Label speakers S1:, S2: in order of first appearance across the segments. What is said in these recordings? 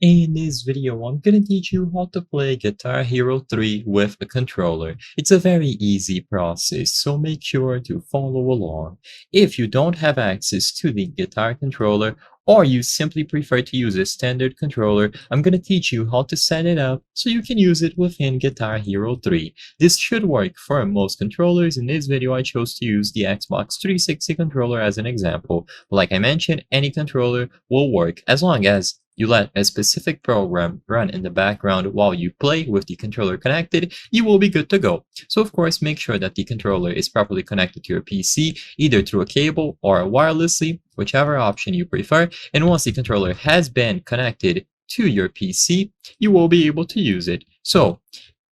S1: In this video, I'm gonna teach you how to play Guitar Hero 3 with a controller. It's a very easy process, so make sure to follow along. If you don't have access to the guitar controller, or you simply prefer to use a standard controller, I'm gonna teach you how to set it up so you can use it within Guitar Hero 3. This should work for most controllers. In this video, I chose to use the Xbox 360 controller as an example. But like I mentioned, any controller will work as long as you let a specific program run in the background while you play with the controller connected, you will be good to go. So of course, make sure that the controller is properly connected to your PC, either through a cable or wirelessly, whichever option you prefer. And once the controller has been connected to your PC, you will be able to use it. So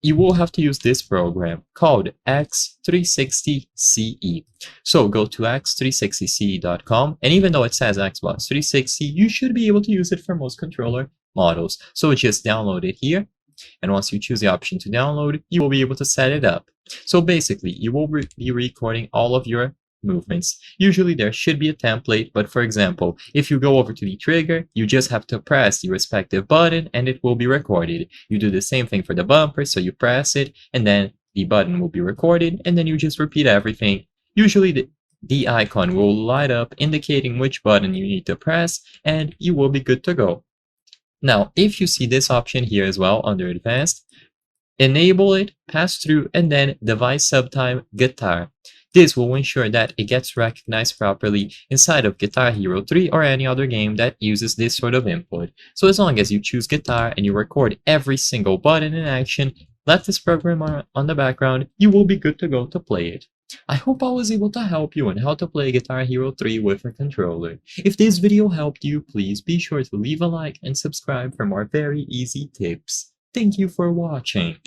S1: you will have to use this program called X360CE. So go to x360ce.com, and even though it says Xbox 360, you should be able to use it for most controller models. So just download it here, and once you choose the option to download, you will be able to set it up. So basically, you will be recording all of your movements. Usually there should be a template, but for example, if you go over to the trigger, you just have to press the respective button and it will be recorded. You do the same thing for the bumper, so you press it and then the button will be recorded, and then you just repeat everything. Usually the icon will light up indicating which button you need to press, and you will be good to go. Now, if you see this option here as well under advanced, enable it, pass through, and then device subtype guitar. This will ensure that it gets recognized properly inside of Guitar Hero 3 or any other game that uses this sort of input. So as long as you choose guitar and you record every single button in action, let this program on the background, you will be good to go to play it. I hope I was able to help you on how to play Guitar Hero 3 with a controller. If this video helped you, please be sure to leave a like and subscribe for more very easy tips. Thank you for watching.